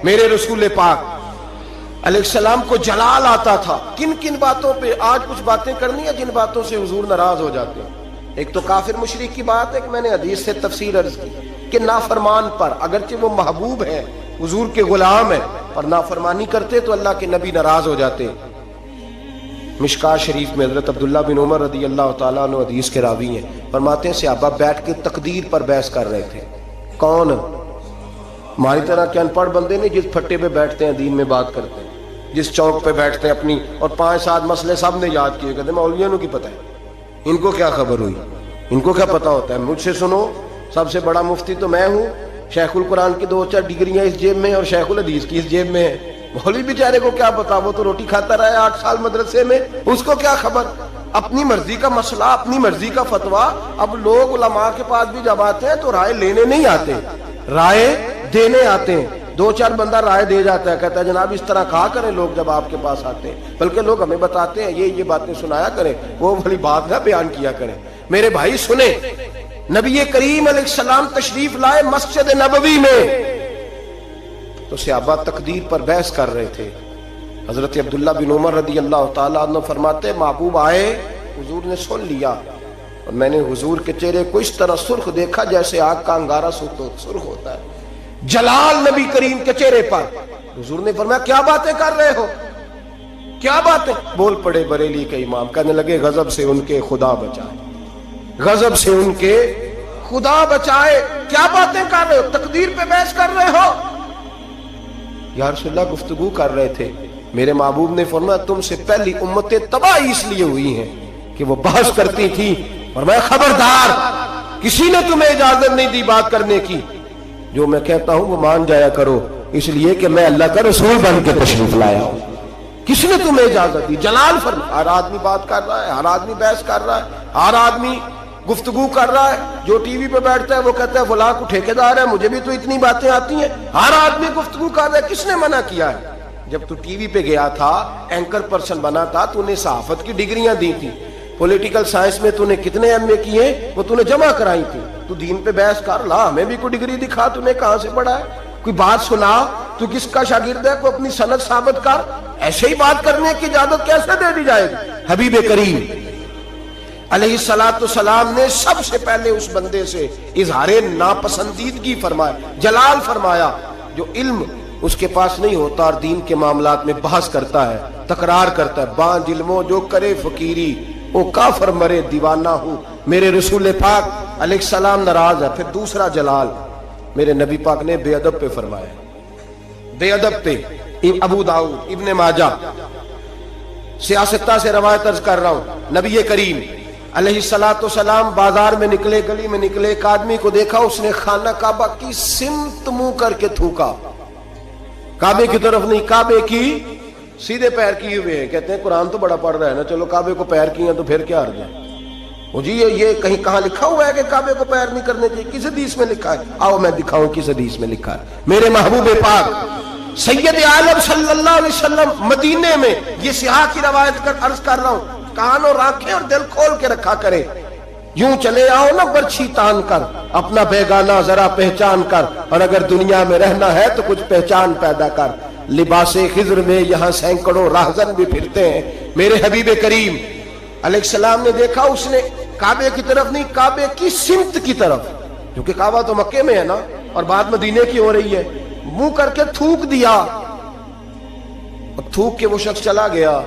میرے رسول پاک علیہ السلام کو جلال آتا تھا. کن کن باتوں پہ آج کچھ باتیں کرنی ہیں جن باتوں سے حضور ناراض ہو جاتے ہیں. ایک تو کافر مشرک کی بات ہے کہ میں نے حدیث سے تفسیر عرض کی کہ نافرمان پر اگرچہ وہ محبوب ہے حضور کے غلام ہے پر نافرمانی کرتے تو اللہ کے نبی ناراض ہو جاتے. مشکاہ شریف میں حضرت عبداللہ بن عمر رضی اللہ تعالیٰ عنہ حدیث کے راوی ہیں, فرماتے ہیں صحابہ بیٹھ کے تقدیر پر بحث کر رہے تھے. کون؟ ہماری طرح کے ان پڑھ بندے نہیں جس پھٹے پہ بیٹھتے ہیں دین میں بات کرتے ہیں, جس چوک پہ بیٹھتے ہیں اپنی اور 5-7 مسئلے سب نے یاد کیے, کہتے ہیں مولویوں کی پتہ ہے, ان کو کیا خبر ہوئی, ان کو کیا پتہ ہوتا ہے. مجھ سے سنو, سب سے بڑا مفتی تو میں ہوں, شیخ القرآن کی 2-4 ڈگریاں اس جیب میں اور شیخ الحدیث کی اس جیب میں ہے. مولوی بیچارے کو کیا پتا, وہ تو روٹی کھاتا رہا ہے 8 سال مدرسے میں, اس کو کیا خبر. اپنی مرضی کا مسئلہ, اپنی مرضی کا فتویٰ. اب لوگ علماء کے پاس بھی جب آتے ہیں تو رائے لینے نہیں آتے, رائے دینے آتے ہیں. 2-4 بندہ رائے دے جاتا ہے, کہتا ہے جناب اس طرح کہا کریں لوگ جب آپ کے پاس آتے ہیں, بلکہ لوگ ہمیں بتاتے ہیں یہ باتیں سنایا کریں, وہ والی بات نہ بیان کیا کریں. میرے بھائی سنیں, نبی کریم علیہ السلام تشریف لائے مسجد نبوی میں تو صحابہ تقدیر پر بحث کر رہے تھے. حضرت عبداللہ بن عمر رضی اللہ تعالیٰ عنہ فرماتے محبوب آئے, حضور نے سن لیا اور میں نے حضور کے چہرے کو اس طرح سرخ دیکھا جیسے آگ کا انگارہ سرخ ہوتا ہے, جلال نبی کریم کے چہرے پر. حضور نے فرمایا کیا باتیں کر رہے ہو, کیا باتیں. بول پڑے بریلی کے امام, کہنے لگے غضب سے ان کے خدا بچائے, غضب سے ان کے خدا بچائے. کیا باتیں کر رہے ہو, تقدیر پہ بحث کر رہے ہو. یا رسول اللہ گفتگو کر رہے تھے. میرے محبوب نے فرمایا تم سے پہلی امتیں تباہ اس لیے ہوئی ہیں کہ وہ بحث کرتی تھی, اور میں خبردار کسی نے تمہیں اجازت نہیں دی بات کرنے کی, جو میں کہتا ہوں وہ مان جایا کرو, اس لیے کہ میں اللہ کا رسول بن کے تشریف لایا ہوں. کس نے تمہیں اجازت دی؟ جلال فرما. ہر آدمی بات کر رہا ہے, ہر آدمی بحث کر رہا ہے, ہر آدمی گفتگو کر رہا ہے. جو ٹی وی پہ بیٹھتا ہے وہ کہتا ہے فلاں کو ٹھیکیدار ہے, مجھے بھی تو اتنی باتیں آتی ہیں. ہر آدمی گفتگو کر رہا ہے. کس نے منع کیا ہے؟ جب تو ٹی وی پہ گیا تھا, اینکر پرسن بنا تھا, تو نے صحافت کی ڈگریاں دی تھی, پولیٹیکل سائنس میں تو نے کتنے ایم اے کیے وہ تو نے جمع کرائی تھی. تو دین پہ بحث کر لا, ہمیں بھی کوئی ڈگری دکھا, تو نے کہاں سے پڑھا ہے, کوئی بات سنا, تو کس کا شاگرد ہے, کوئی اپنی سند ثابت کر. ایسے ہی بات کرنے کی اجازت کیسے دے دی جائے گی؟ حبیب کریم علیہ السلام نے سب سے پہلے اس بندے سے اظہار ناپسندیدگی فرمایا, جلال فرمایا, جو علم اس کے پاس نہیں ہوتا اور دین کے معاملات میں بحث کرتا ہے, تکرار کرتا ہے. بانج علموں جو کرے فقیری, او کافر مرے دیوانہ ہوں. میرے رسول پاک علیہ السلام ناراض ہے. پھر دوسرا جلال میرے نبی پاک نے بے ادب پہ فرمایا, بے ادب پہ. ابو داؤد, ابن ماجہ, سیاستہ سے روایت عرض کر رہا ہوں. نبی کریم علیہ السلام بازار میں نکلے, گلی میں نکلے, ایک آدمی کو دیکھا, اس نے خانہ کعبہ کی سمت منہ کر کے تھوکا. کعبے کی طرف نہیں, کعبے کی سیدھے پیر کیے ہوئے ہیں. کہتے ہیں قرآن تو بڑا پڑھ رہا ہے نا, چلو کعبے کو پیر کیے ہیں تو پھر کیا عرض ہے. وہ جی یہ کہیں کہاں لکھا ہوا ہے کہ کعبے کو پیر نہیں کرنے چاہیے؟ کس حدیث میں لکھا ہے؟ آؤ میں دکھاؤں کس حدیث میں لکھا ہے. میرے محبوب پاک سید عالم صلی اللہ علیہ وسلم مدینے میں, یہ سیاح کی روایت کر عرض کر رہا ہوں, کان اور آنکھیں اور دل کھول کے رکھا کرے. یوں چلے آؤ نا برچھی تان کر, اپنا بیگانہ ذرا پہچان کر, اور اگر دنیا میں رہنا ہے تو کچھ پہچان پیدا کر. لباس خضر میں یہاں سینکڑوں راہزن بھی پھرتے ہیں. میرے حبیب کریم علیہ السلام نے دیکھا, اس نے کعبے کی طرف نہیں, کعبے کی سمت کی طرف, کیونکہ کعبہ تو مکے میں ہے نا اور بات مدینے کی ہو رہی ہے, منہ کر کے تھوک دیا. اور تھوک کے وہ شخص چلا گیا.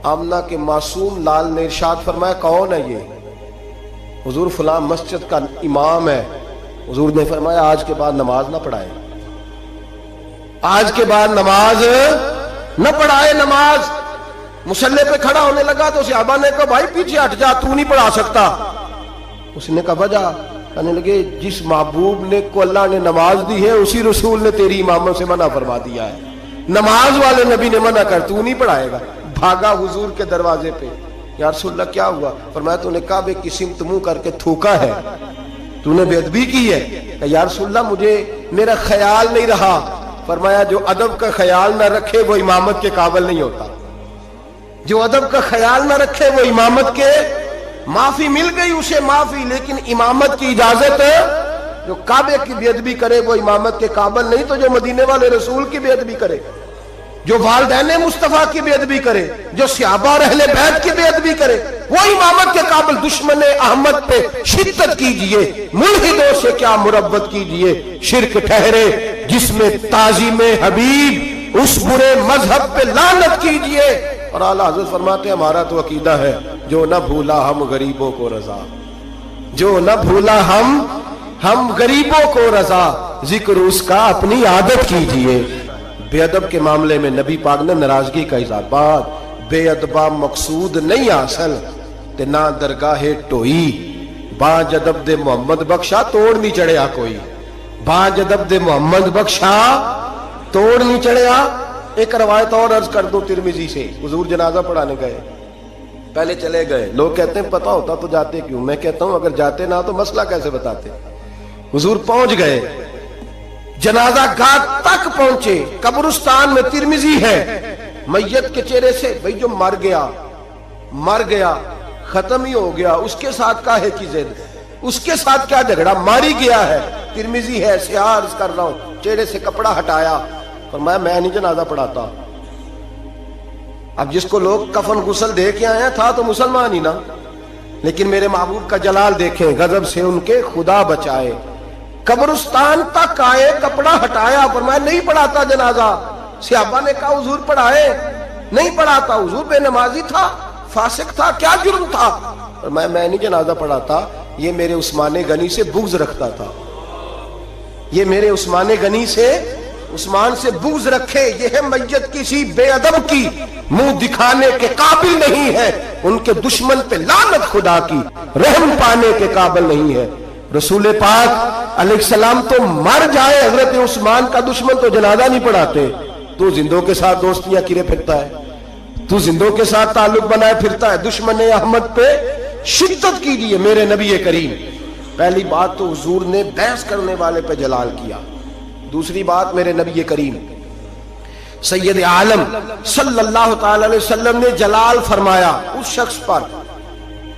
آمنہ کے معصوم لال نے ارشاد فرمایا کون ہے یہ؟ حضور فلاں مسجد کا امام ہے. حضور نے فرمایا آج کے بعد نماز نہ پڑھائے, آج کے بعد نماز نہ پڑھائے. نماز مصلی پہ کھڑا ہونے لگا تو صحابہ نے کہا بھائی پیچھے ہٹ جا, تو نہیں پڑھا سکتا. اس نے کہا وجہ, کہنے لگے جس محبوب نے کو اللہ نے نماز دی ہے اسی رسول نے تیری اماموں سے منع فرما دیا ہے. نماز والے نبی نے منع کر, تو نہیں پڑھائے گا. بھاگا حضور کے دروازے پہ, یا رسول اللہ کیا ہوا؟ فرمایا تو نے کعبے کی سمت منہ کر کے تھوکا ہے, تو نے بے ادبی کی ہے. کہ یا رسول اللہ مجھے میرا خیال نہیں رہا. فرمایا جو ادب کا خیال نہ رکھے وہ امامت کے قابل نہیں ہوتا. جو ادب کا خیال نہ رکھے وہ امامت کے, معافی مل گئی اسے معافی, لیکن امامت کی اجازت جو کعبے کی بے ادبی کرے وہ امامت کے قابل نہیں، تو جو مدینے والے رسول کی بے ادبی کرے، جو والدین مصطفیٰ کی بے ادبی کرے، جو صحابہ اور اہل بیت کی بے ادبی کرے، وہ امامت کے قابل۔ دشمن احمد پہ شدت کیجئے، ملحدوں سے کیا مربت کیجئے، شرک ٹھہرے جس میں تعظیم حبیب، اس برے مذہب پہ لعنت کیجئے۔ اور اعلیٰ حضرت فرماتے ہیں ہمارا تو عقیدہ ہے جو نہ بھولا ہم غریبوں کو رضا، جو نہ بھولا ہم غریبوں کو رضا، ذکر اس کا اپنی عادت کیجئے۔ بے ادب کے معاملے میں نبی پاک نے ناراضگی کا اظہار، بات بے ادبہ مقصود نہیں حاصل تے نہ درگاہ ٹوئی، باج ادب دے محمد بخشا توڑ نہیں چڑھیا کوئی، باج ادب دے محمد بخشا توڑ نہیں چڑھیا۔ ایک روایت اور عرض کر دو ترمذی سے، حضور جنازہ پڑھانے گئے، پہلے چلے گئے، لوگ کہتے ہیں پتہ ہوتا تو جاتے کیوں، میں کہتا ہوں اگر جاتے نہ تو مسئلہ کیسے بتاتے۔ حضور پہنچ گئے، جنازہ گاہ تک پہنچے، قبرستان میں ترمذی ہے، میت کے چہرے سے بھئی جو مر گیا ختم ہی ہو گیا، اس کے ساتھ کاہے کی زد، اس کے ساتھ کیا جھگڑا، ماری گیا ہے، ترمذی ہے، سیاہ عرض کر رہا ہوں، چہرے سے کپڑا ہٹایا، فرمایا میں نہیں جنازہ پڑھاتا۔ اب جس کو لوگ کفن غسل دے کے آئے ہیں تھا تو مسلمان ہی نا، لیکن میرے محبوب کا جلال دیکھیں، غضب سے ان کے خدا بچائے، قبرستان تک آئے، کپڑا ہٹایا، فرمایا نہیں پڑھاتا جنازہ۔ صحابہ نے کہا حضور پڑھائے، نہیں پڑھاتا، حضور بے نمازی تھا، فاسق تھا، کیا جرم تھا؟ فرمایا میں نہیں جنازہ پڑھاتا، یہ میرے عثمان غنی سے بغض رکھتا تھا، یہ میرے عثمان سے بغض رکھے، یہ ہے میت کسی بے ادب کی منہ دکھانے کے قابل نہیں ہے، ان کے دشمن پہ لعنت خدا کی، رحم پانے کے قابل نہیں ہے۔ رسول پاک علیہ السلام تو مر جائے، حضرت عثمان کا دشمن تو جنازہ نہیں پڑھاتے، تو زندوں کے ساتھ دوستیاں کرے پھرتا ہے، تو زندوں کے ساتھ تعلق بنائے پھرتا ہے۔ دشمن احمد پہ شدت کیجیے میرے نبی کریم۔ پہلی بات تو حضور نے بحث کرنے والے پہ جلال کیا، دوسری بات میرے نبی کریم سید عالم صلی اللہ تعالی علیہ وسلم نے جلال فرمایا اس شخص پر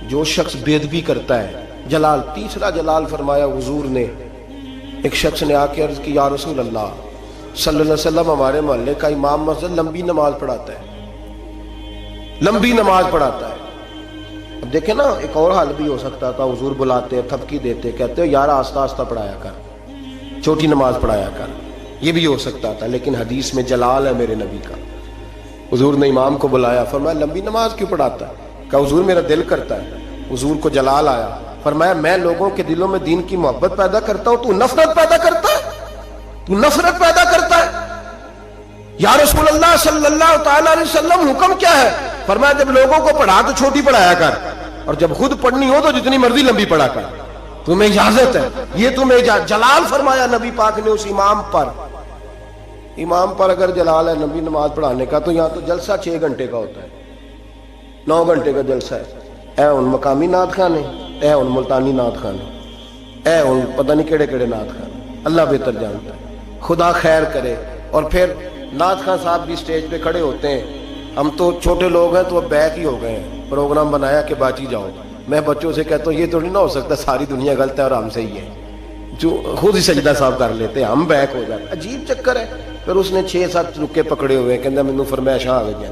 جو شخص بے ادبی کرتا ہے، جلال۔ تیسرا جلال فرمایا حضور نے، ایک شخص نے آ کے عرض کی یا رسول اللہ صلی اللہ علیہ وسلم ہمارے محلے کا امام مسجد لمبی نماز پڑھاتا ہے، لمبی نماز پڑھاتا ہے۔ اب دیکھیں نا، ایک اور حال بھی ہو سکتا تھا، حضور بلاتے تھپکی دیتے، کہتے ہو یار آہستہ آہستہ پڑھایا کر، چھوٹی نماز پڑھایا کر، یہ بھی ہو سکتا تھا، لیکن حدیث میں جلال ہے میرے نبی کا۔ حضور نے امام کو بلایا، فرمایا لمبی نماز کیوں پڑھاتا ہے؟ کہا حضور میرا دل کرتا ہے۔ حضور کو جلال آیا، فرمایا میں لوگوں کے دلوں میں دین کی محبت پیدا کرتا ہوں، تو نفرت پیدا کرتا ہے، تو نفرت پیدا کرتا ہے۔ یا رسول اللہ صلی اللہ تعالی علیہ وسلم حکم کیا ہے؟ فرمایا جب لوگوں کو پڑھا تو چھوٹی پڑھایا کر، اور جب خود پڑھنی ہو تو جتنی مرضی لمبی پڑھا کر، تمہیں اجازت ہے، یہ تمہیں جلال فرمایا نبی پاک نے اس امام پر اگر جلال ہے نبی نماز پڑھانے کا، تو یہاں تو جلسہ 6 گھنٹے کا ہوتا ہے، 9 گھنٹے کا جلسہ ہے، اے ان مقامی نعت خانے، اے ان ملتانی نعت خانے، اے ان پتہ نہیں کیڑے کیڑے نعت خانے، اللہ بہتر جانتا ہے، خدا خیر کرے۔ اور پھر نعت خان صاحب بھی سٹیج پہ کھڑے ہوتے ہیں، ہم تو چھوٹے لوگ ہیں تو اب بیک ہی ہو گئے ہیں، پروگرام بنایا کہ باچی جاؤ، میں بچوں سے کہتا ہوں یہ تو نہیں نہ ہو سکتا ساری دنیا غلط ہے اور ہم صحیح ہے، جو خود ہی سجدہ صاحب کر لیتے ہیں، ہم بیک ہو جاتے، عجیب چکر ہے۔ پھر اس نے 6-7 رکے پکڑے ہوئے ہیں، کہنا مینوں فرمائش آ گئی ہے،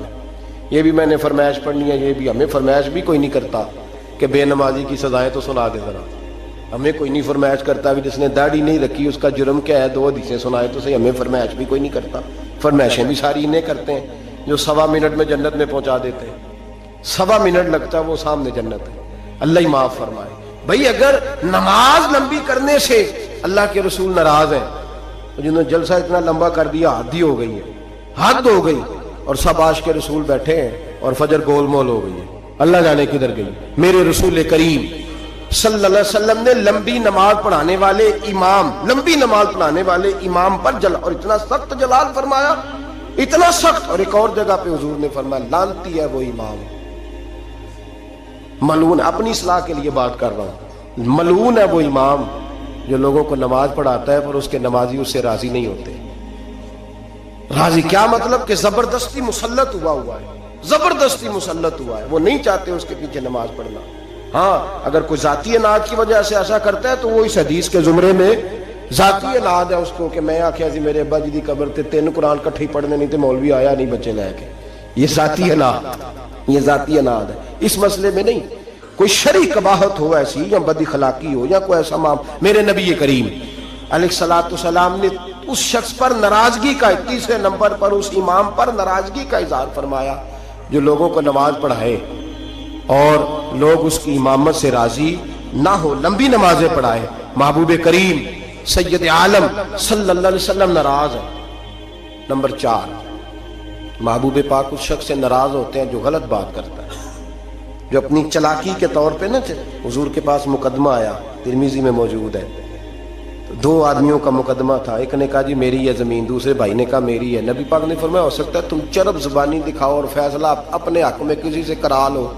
یہ بھی میں نے فرمائش پڑھنی ہے، یہ بھی ہمیں فرمائش بھی کوئی نہیں کرتا کہ بے نمازی کی سزائیں تو سنا دے ذرا، ہمیں کوئی نہیں فرمائش کرتا بھی، جس نے داڑھی نہیں رکھی اس کا جرم کیا ہے، 2 حدیثیں سنائے تو صحیح، ہمیں فرمائش بھی کوئی نہیں کرتا۔ فرمائشیں بھی ساری انہیں کرتے ہیں جو 1.25 منٹ میں جنت میں پہنچا دیتے ہیں، 1.25 منٹ لگتا ہے وہ سامنے جنت ہے، اللہ ہی معاف فرمائے۔ بھئی اگر نماز لمبی کرنے سے اللہ کے رسول ناراض ہیں، جنہوں نے جلسہ اتنا لمبا کر دیا حد ہی ہو گئی ہے، حد ہو گئی، اور سب عاشق کے رسول بیٹھے ہیں اور فجر گول مول ہو گئی ہے، اللہ جانے کدھر گئی۔ میرے رسول کریم صلی اللہ علیہ وسلم نے لمبی نماز پڑھانے والے امام پر اور اتنا سخت جلال فرمایا، اتنا سخت۔ اور ایک اور جگہ پہ حضور نے فرمایا لعنتی ہے وہ امام، ملعون، اپنی اصلاح کے لیے بات کر رہا ہوں، ملعون ہے وہ امام جو لوگوں کو نماز پڑھاتا ہے پر اس کے نمازی اس سے راضی نہیں ہوتے۔ راضی کیا مطلب کہ زبردستی مسلط ہوا ہے، زبردستی مسلط ہوا ہے، وہ نہیں چاہتے اس کے پیچھے نماز پڑھنا، ہاں اگر کوئی ذاتی اناد کی وجہ سے ایسا کرتا ہے تو وہ اس حدیث کے زمرے میں ذاتی اناد ہے اس کو، کہ میں آخیا سی میرے ابا جی دی قبر تے 3 قرآن کٹھے پڑھنے نہیں تے مولوی آیا نہیں بچے لے کے، یہ ذاتی اناد، یہ ذاتی اناد ہے۔ اس مسئلے میں نہیں، کوئی شرعی قباحت ہو ایسی یا بد اخلاقی ہو یا کوئی ایسا میرے نبی کریم علیہ السلام نے اس شخص پر ناراضگی کا، تیسرے نمبر پر اس امام پر ناراضگی کا اظہار فرمایا جو لوگوں کو نماز پڑھائے اور لوگ اس کی امامت سے راضی نہ ہو، لمبی نمازیں پڑھائے۔ محبوب کریم سید عالم صلی اللہ علیہ وسلم ناراض ہے۔ نمبر 4، محبوب پاک اس شخص سے ناراض ہوتے ہیں جو غلط بات کرتا ہے، جو اپنی چلاکی کے طور پہ نہ تھے۔ حضور کے پاس مقدمہ آیا، ترمذی میں موجود ہے، 2 آدمیوں کا مقدمہ تھا، ایک نے کہا جی میری ہے زمین، دوسرے بھائی نے کہا میری ہے۔ نبی پاک نے فرمایا ہو سکتا ہے تم چرب زبانی دکھاؤ اور فیصلہ اپنے حق میں کسی سے کرا لو،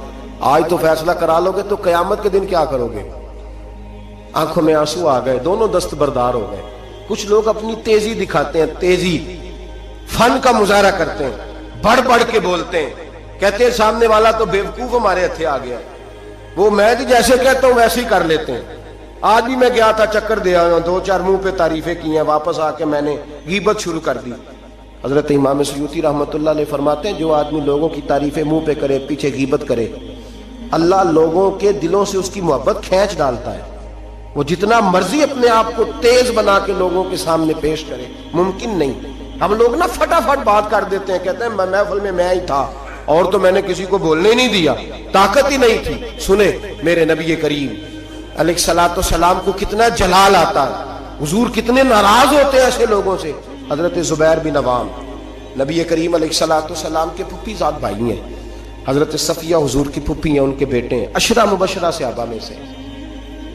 آج تو فیصلہ کرا لو گے تو قیامت کے دن کیا کرو گے؟ آنکھوں میں آنسو آ گئے، دونوں دستبردار ہو گئے۔ کچھ لوگ اپنی تیزی دکھاتے ہیں، تیزی فن کا مظاہرہ کرتے ہیں، بڑھ بڑھ کے بولتے ہیں، کہتے ہیں سامنے والا تو بیوقوف ہمارے ہتھے آ گیا، وہ میں جیسے کہتا ہوں ویسے ہی کر لیتے ہیں۔ آج بھی میں گیا تھا، چکر دے آیا ہوں، 2-4 منہ پہ تعریفیں کی ہیں، واپس آ کے میں نے غیبت شروع کر دی۔ حضرت امام سیوطی رحمۃ اللہ علیہ فرماتے ہیں جو آدمی لوگوں کی تعریفیں منہ پہ کرے، پیچھے غیبت کرے، اللہ لوگوں کے دلوں سے اس کی محبت کھینچ ڈالتا ہے۔ وہ جتنا مرضی اپنے آپ کو تیز بنا کے لوگوں کے سامنے پیش کرے، ممکن نہیں۔ ہم لوگ نا فٹافٹ بات کر دیتے ہیں، کہتے ہیں محفل میں ہی تھا اور تو میں نے کسی کو بولنے ہی نہیں دیا، طاقت ہی نہیں تھی۔ سنے میرے نبی کریم علیہ الصلوۃ والسلام کو کتنا جلال آتا ہے، حضور کتنے ناراض ہوتے ہیں ایسے لوگوں سے۔ حضرت زبیر بن عوام نبی کریم علیہ الصلوۃ والسلام کے پھوپھی زاد بھائی ہیں، حضرت صفیہ حضور کی پھوپھی ہیں، ان کے بیٹے ہیں، 10 مبشرہ صحابہ میں سے۔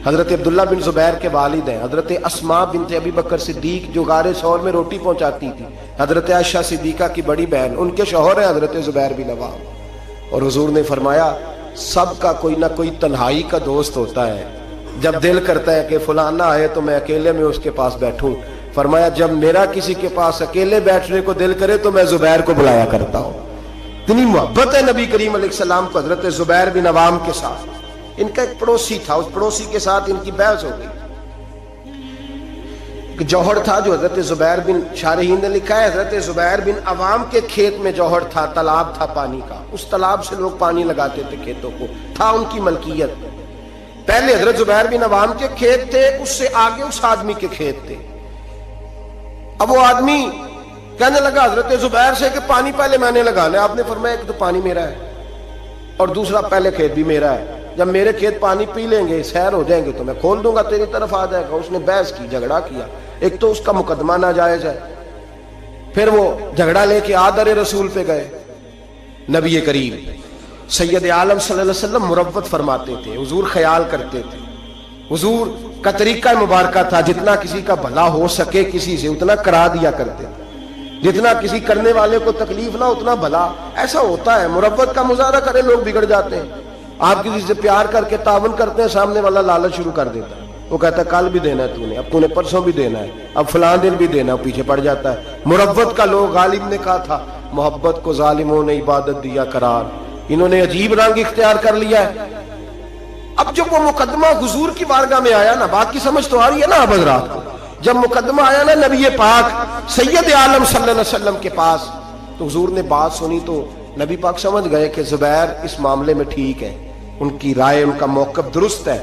حضرت عبداللہ بن زبیر کے والد ہیں، حضرت اسماء بنت ابی بکر صدیق جو غار ثور میں روٹی پہنچاتی تھی، حضرت عائشہ صدیقہ کی بڑی بہن، ان کے شوہر ہیں حضرت زبیر بن عوام۔ اور حضور نے فرمایا سب کا کوئی نہ کوئی تنہائی کا دوست ہوتا ہے، جب دل کرتا ہے کہ فلانا آئے تو میں اکیلے میں اس کے پاس بیٹھوں، فرمایا جب میرا کسی کے پاس اکیلے بیٹھنے کو دل کرے تو میں زبیر کو بلایا کرتا ہوں۔ اتنی محبت ہے نبی کریم علیہ السلام کو حضرت زبیر بن عوام کے ساتھ۔ ان کا ایک پڑوسی تھا، اس پڑوسی کے ساتھ ان کی بحث ہو گئی۔ ایک جوہر تھا جو حضرت زبیر بن، شارحین نے لکھا ہے حضرت زبیر بن عوام کے کھیت میں جوہر تھا، تالاب تھا پانی کا، اس تالاب سے لوگ پانی لگاتے تھے کھیتوں کو، تھا ان کی ملکیت۔ پہلے حضرت زبیر بن عوام کے کھیت تھے، اس سے آگے اس آدمی کے کھیت تھے۔ اب وہ آدمی کہنے لگا حضرت زبیر سے کہ پانی پہلے میں نے لگانا ہے۔ آپ نے فرمایا ایک تو پانی میرا ہے اور دوسرا پہلے کھیت بھی میرا ہے، جب میرے کھیت پانی پی لیں گے، سیر ہو جائیں گے تو میں کھول دوں گا، تیری طرف آ جائے گا۔ اس نے بحث کی، جھگڑا کیا، ایک تو اس کا مقدمہ ناجائز ہے، پھر وہ جھگڑا لے کے آدر رسول پہ گئے۔ نبی کریم سید عالم صلی اللہ علیہ وسلم مروت فرماتے تھے، حضور خیال کرتے تھے، حضور کا طریقہ مبارکہ تھا جتنا کسی کا بھلا ہو سکے کسی سے اتنا کرا دیا کرتے تھے، جتنا کسی کرنے والے کو تکلیف نہ اتنا بھلا۔ ایسا ہوتا ہے، مروت کا مظاہرہ کرے لوگ بگڑ جاتے ہیں۔ آپ کسی سے پیار کر کے تعاون کرتے ہیں، سامنے والا لالچ شروع کر دیتا ہے، وہ کہتا ہے کل بھی دینا ہے تو نے، اب تو نے پرسوں بھی دینا ہے، اب فلاں دن بھی دینا ہے، پیچھے پڑ جاتا ہے۔ مروت کا لوگ، غالب نے کہا تھا محبت کو ظالموں نے عبادت دیا قرار، انہوں نے عجیب رنگ اختیار کر لیا ہے۔ اب جب وہ مقدمہ حضور کی بارگاہ میں آیا نا، بات کی سمجھ تو آ رہی ہے نا اب حضرات کو، جب مقدمہ آیا نا نبی پاک سید عالم صلی اللہ علیہ وسلم کے پاس، تو حضور نے بات سنی تو نبی پاک سمجھ گئے کہ زبیر اس معاملے میں ٹھیک ہے، ان کی رائے، ان کا موقف درست ہے۔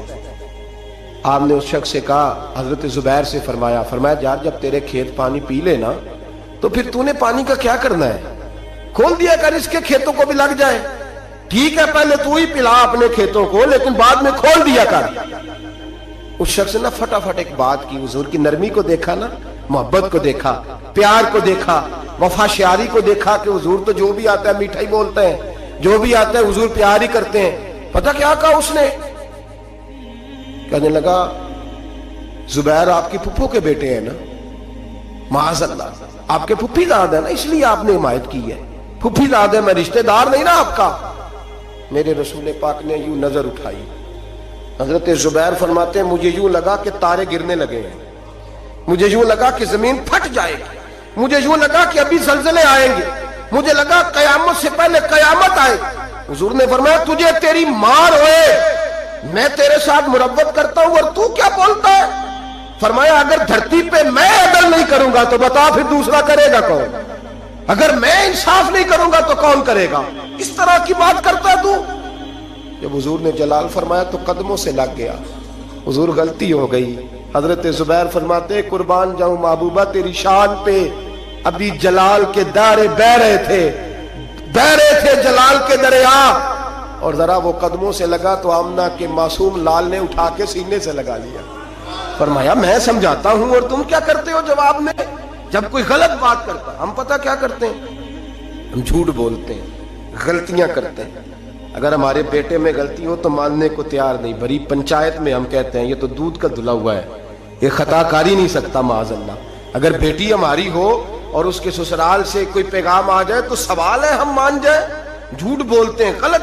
آپ نے اس شخص سے کہا، حضرت زبیر سے فرمایا یار جب تیرے کھیت پانی پی لے نا تو پھر تو نے پانی کا کیا کرنا ہے، کھول دیا کر، اس کے کھیتوں کو بھی لگ جائے، ٹھیک ہے پہلے تو ہی پلا اپنے کھیتوں کو لیکن بعد میں کھول دیا کر۔ اس شخص نے فٹافٹ ایک بات کی، حضور کی نرمی کو دیکھا نا، محبت کو دیکھا، پیار کو دیکھا، وفا شیاری کو دیکھا کہ حضور تو جو بھی آتا ہے میٹھا ہی بولتے ہیں، جو بھی آتا ہے حضور پیار ہی کرتے ہیں۔ پتہ کیا کہا اس نے؟ کہنے لگا زبیر آپ کی پھپھو کے بیٹے ہیں نا، معاذ اللہ، آپ کے پھپھی داد ہے نا، اس لیے آپ نے حمایت کی ہے، پھپھی داد ہے، میں رشتہ دار نہیں نا آپ کا۔ میرے رسول پاک نے یوں نظر اٹھائی، حضرت زبیر فرماتے ہیں مجھے یوں لگا کہ تارے گرنے لگے ہیں، مجھے یوں لگا کہ زمین پھٹ جائے گی، مجھے یوں لگا کہ ابھی زلزلے آئیں گے، مجھے لگا قیامت سے پہلے قیامت آئے۔ حضور نے فرمایا تجھے تیری مار ہوئے، میں تیرے ساتھ مربت کرتا ہوں اور تو کیا بولتا ہے؟ فرمایا اگر دھرتی پہ میں عدل نہیں کروں گا تو بتا پھر دوسرا کرے گا کون؟ اگر میں انصاف نہیں کروں گا تو کون کرے گا؟ اس طرح کی بات کرتا تو؟ جب حضور نے جلال فرمایا تو قدموں سے لگ گیا، حضور غلطی ہو گئی۔ حضرت زبیر فرماتے قربان جاؤں محبوبہ تیری شان پہ، ابھی جلال کے دارے بہ رہے تھے جلال کے دریا، اور ذرا وہ قدموں سے لگا تو آمنہ کے معصوم لال نے اٹھا کے سینے سے لگا لیا۔ فرمایا میں سمجھاتا ہوں اور تم کیا کرتے ہو جواب میں؟ جب کوئی غلط بات کرتا ہم پتہ کیا کرتے ہیں؟ ہم جھوٹ بولتے ہیں، غلطیاں کرتے ہیں۔ اگر ہمارے بیٹے میں غلطی ہو تو ماننے کو تیار نہیں، بھری پنچایت میں ہم کہتے ہیں یہ تو دودھ کا دھلا ہوا ہے، یہ خطا کاری نہیں سکتا معاذ اللہ۔ اگر بیٹی ہماری ہو اور اس کے سسرال سے کوئی پیغام آ جائے تو سوال ہے ہم مان جائیں؟ جھوٹ بولتے ہیں، غلط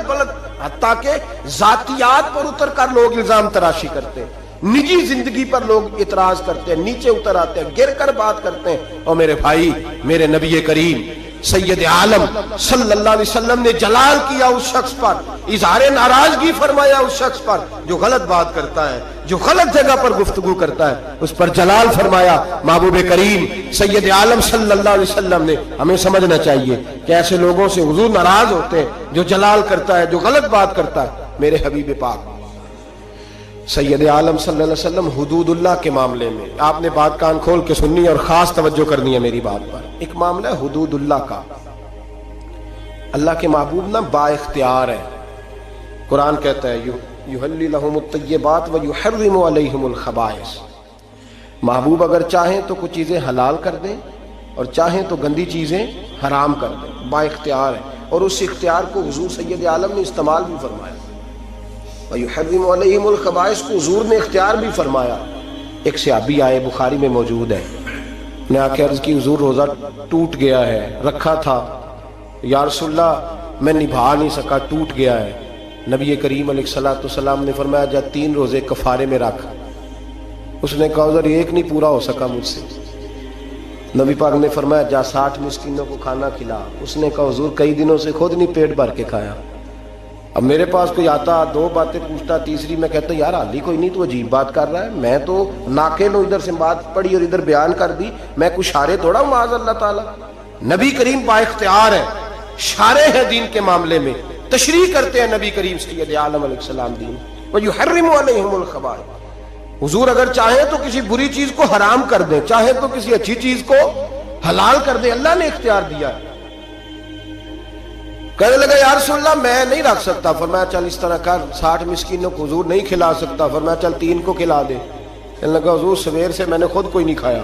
حتیٰ کہ ذاتیات پر اتر کر لوگ الزام تراشی کرتے ہیں، نجی زندگی پر لوگ اعتراض کرتے ہیں، نیچے اتر آتے ہیں، گر کر بات کرتے ہیں۔ اور میرے بھائی، میرے نبی کریم سید عالم صلی اللہ علیہ وسلم نے جلال کیا اس شخص پر، اظہار ناراضگی فرمایا اس شخص پر جو غلط بات کرتا ہے، جو غلط جگہ پر گفتگو کرتا ہے، اس پر جلال فرمایا۔ محبوب کریم سید عالم صلی اللہ علیہ وسلم نے ہمیں سمجھنا چاہیے کہ ایسے لوگوں سے حضور ناراض ہوتے ہیں جو جلال کرتا ہے، جو غلط بات کرتا ہے۔ میرے حبیب پاک سید عالم صلی اللہ علیہ وسلم حدود اللہ کے معاملے میں آپ نے بات کان کھول کے سننی اور خاص توجہ کرنی ہے میری بات پر۔ ایک معاملہ ہے حدود اللہ کا۔ اللہ کے محبوب نا با اختیار ہے۔ قرآن کہتا ہے یحلی لہم الطیبات ویحرم علیہم الخبائث۔ محبوب اگر چاہیں تو کچھ چیزیں حلال کر دیں اور چاہیں تو گندی چیزیں حرام کر دیں، با اختیار ہے، اور اس اختیار کو حضور سید عالم نے استعمال بھی فرمایا۔ وَيُحَرِّمُ عَلَيْهِمُ الْخَبَائِثَ کو حضور نے اختیار بھی فرمایا۔ ایک صحابی آئے، بخاری میں موجود ہے، نے آ کے عرض کی حضور روزہ ٹوٹ گیا ہے، رکھا تھا، یا رسول اللہ میں نبھا نہیں سکا، ٹوٹ گیا ہے۔ نبی کریم علیہ الصلوۃ والسلام نے فرمایا جا 3 روزے کفارے میں رکھ۔ اس نے کہا حضور ایک نہیں پورا ہو سکا مجھ سے۔ نبی پاک نے فرمایا جا 60 مسکینوں کو کھانا کھلا۔ اس نے کہا حضور کئی دنوں سے خود نہیں پیٹ بھر کے کھایا۔ اب میرے پاس کوئی آتا، 2 باتیں پوچھتا، تیسری میں کہتا یار حالی کوئی نہیں، تو عجیب بات کر رہا ہے، میں تو ناقل ہوں، ادھر سے بات پڑھی اور ادھر بیان کر دی، میں کوئی شارع تھوڑا ہوں معاذ اللہ تعالیٰ۔ نبی کریم با اختیار ہے، شارع ہے دین کے معاملے میں، تشریح کرتے ہیں نبی کریم سید عالم علیہ السلام دین۔ وَيُحَرِّمُ عَلَيْهِمُ الْخَبَائِثَ، حضور اگر چاہیں تو کسی بری چیز کو حرام کر دیں، چاہیں تو کسی اچھی چیز کو حلال کر دیں، اللہ نے اختیار دیا ہے۔ کہنے لگا یا رسول اللہ میں نہیں رکھ سکتا۔ فرمایا چل اس طرح کر، 60 مسکینوں کو حضور نہیں کھلا سکتا، فرمایا چل 3 کو کھلا دے۔ کہنے لگا حضور سویر سے میں نے خود کوئی نہیں کھایا،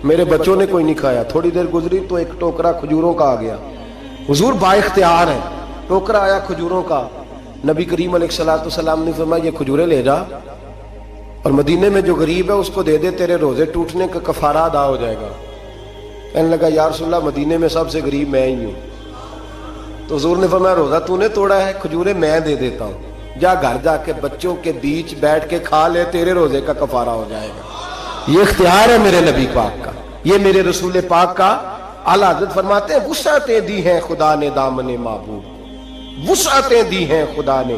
میرے بچوں نے کوئی نہیں کھایا، تھوڑی دیر گزری تو ایک ٹوکرا کھجوروں کا آ گیا۔ حضور با اختیار ہے، ٹوکرا آیا کھجوروں کا۔ نبی کریم علیہ الصلوۃ والسلام نے فرمایا یہ کھجوریں لے جا اور مدینے میں جو غریب ہے اس کو دے دے، تیرے روزے ٹوٹنے کا کفارہ ادا ہو جائے گا۔ کہنے لگا یا رسول اللہ مدینے میں سب سے غریب میں ہی ہوں۔ تو حضور نے فرمایا روزہ تو نے توڑا ہے، کھجوریں میں دے دیتا ہوں، جا گھر جا کے بچوں کے بیچ بیٹھ کے کھا لے، تیرے روزے کا کفارہ ہو جائے گا۔ یہ اختیار ہے میرے نبی پاک کا، یہ میرے رسول پاک کا۔ اعلیٰ حضرت فرماتے ہیں وسعتیں دی ہیں خدا نے دامن محبوب، وسعتیں دی ہیں خدا نے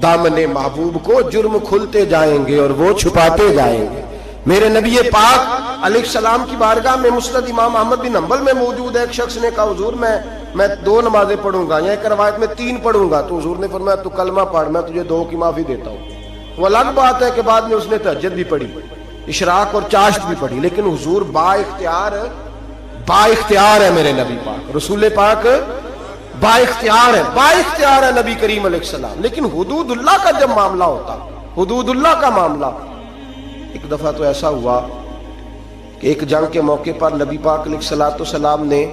دامن محبوب کو، جرم کھلتے جائیں گے اور وہ چھپاتے جائیں گے۔ میرے نبی پاک علیہ السلام کی بارگاہ میں مسند امام احمد بن حنبل میں موجود ہے، ایک شخص نے کہا حضور میں 2 نمازیں پڑھوں گا، یا ایک روایت میں 3 پڑھوں گا۔ تو حضور نے فرمایا تو کلمہ پڑھ، میں تجھے 2 کی معافی دیتا ہوں۔ وہ الگ بات ہے کہ بعد میں اس نے تہجد بھی پڑھی، اشراق اور چاشت بھی پڑھی، لیکن حضور با اختیار ہے میرے نبی پاک، رسول پاک با اختیار ہے، با اختیار ہے نبی کریم علیہ السلام۔ لیکن حدود اللہ کا جب معاملہ ہوتا، حدود اللہ کا معاملہ، ایک دفعہ تو ایسا ہوا کہ ایک جنگ کے موقع پر نبی پاک علیہ الصلوۃ والسلام نے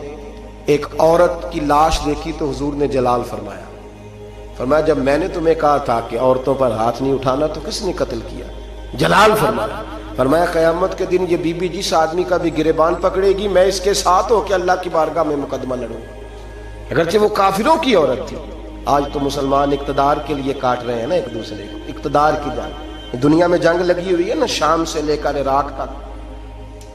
ایک عورت کی لاش دیکھی تو حضور نے جلال فرمایا جب میں نے تمہیں کہا تھا کہ عورتوں پر ہاتھ نہیں اٹھانا تو کس نے قتل کیا؟ جلال فرمایا قیامت کے دن یہ بی بی جس آدمی کا بھی گریبان پکڑے گی میں اس کے ساتھ ہو کے اللہ کی بارگاہ میں مقدمہ لڑوں گا، اگرچہ وہ کافروں کی عورت تھی۔ آج تو مسلمان اقتدار کے لیے کاٹ رہے ہیں نا ایک دوسرے کو، اقتدار کی جنگ، دنیا میں جنگ لگی ہوئی ہے نا، شام سے لے کر عراق تک،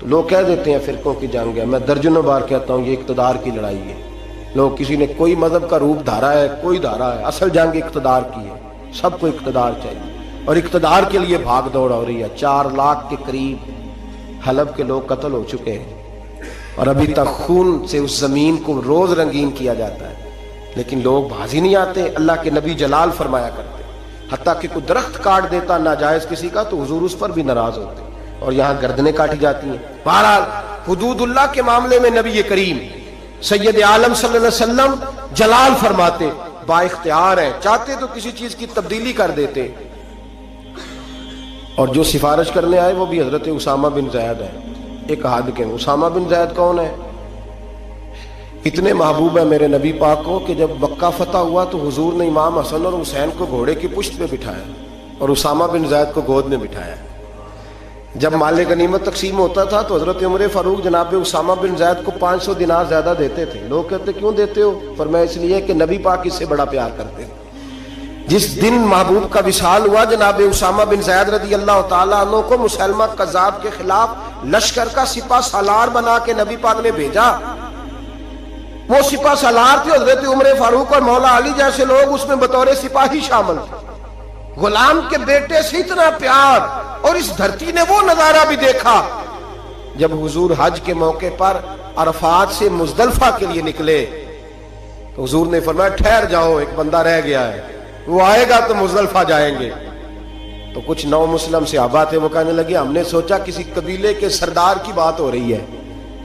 تو لوگ کہہ دیتے ہیں فرقوں کی جنگ ہے، میں درجنوں بار کہتا ہوں یہ اقتدار کی لڑائی ہے۔ لوگ کسی نے کوئی مذہب کا روپ دھارا ہے، کوئی دھارا ہے، اصل جنگ اقتدار کی ہے، سب کو اقتدار چاہیے۔ اور اقتدار کے لیے بھاگ دوڑ ہو رہی ہے. 4 لاکھ کے قریب حلب کے لوگ قتل ہو چکے ہیں اور ابھی تک خون سے اس زمین کو روز رنگین کیا جاتا ہے, لیکن لوگ بازی نہیں آتے. اللہ کے نبی جلال فرمایا کرتے حتیٰ کہ کوئی درخت کاٹ دیتا ناجائز کسی کا تو حضور اس پر بھی ناراض ہوتے, اور یہاں گردنیں کاٹی جاتی ہیں. بہرحال حدود اللہ کے معاملے میں نبی کریم سید عالم صلی اللہ علیہ وسلم جلال فرماتے, با اختیار ہیں, چاہتے تو کسی چیز کی تبدیلی کر دیتے. اور جو سفارش کرنے آئے وہ بھی حضرت اسامہ بن زید ہے. ایک حد کے اسامہ بن زید کون ہے؟ اتنے محبوب ہے میرے نبی پاک کو کہ جب مکہ فتح ہوا تو حضور نے امام حسن اور حسین کو گھوڑے کی پشت پہ بٹھایا اور اسامہ بن زید کو گود میں بٹھایا. جب مال غنیمت تقسیم ہوتا تھا تو حضرت عمر فاروق جناب اسامہ بن زید کو 500 دینار زیادہ دیتے تھے. لوگ کہتے کیوں دیتے ہو؟ فرمایا اس لیے کہ نبی پاک اس سے بڑا پیار کرتے ہیں. جس دن محبوب کا وصال ہوا جناب اسامہ بن زید رضی اللہ تعالیٰ عنہ کو مسلمہ کذاب کے خلاف لشکر کا سپہ سالار بنا کے نبی پاک نے بھیجا. وہ سپہ سالار تھے حضرت عمر فاروق اور مولا علی جیسے لوگ اس میں بطور سپاہی شامل تھے. غلام کے بیٹے سے اتنا پیار, اور اس دھرتی نے وہ نظارہ بھی دیکھا جب حضور حج کے موقع پر عرفات سے مزدلفہ کے لیے نکلے تو حضور نے فرمایا ٹھہر جاؤ, ایک بندہ رہ گیا ہے, وہ آئے گا تو مزدلفہ جائیں گے. تو کچھ نو مسلم صحابہ تھے, وہ کہنے لگے ہم نے سوچا کسی قبیلے کے سردار کی بات ہو رہی ہے,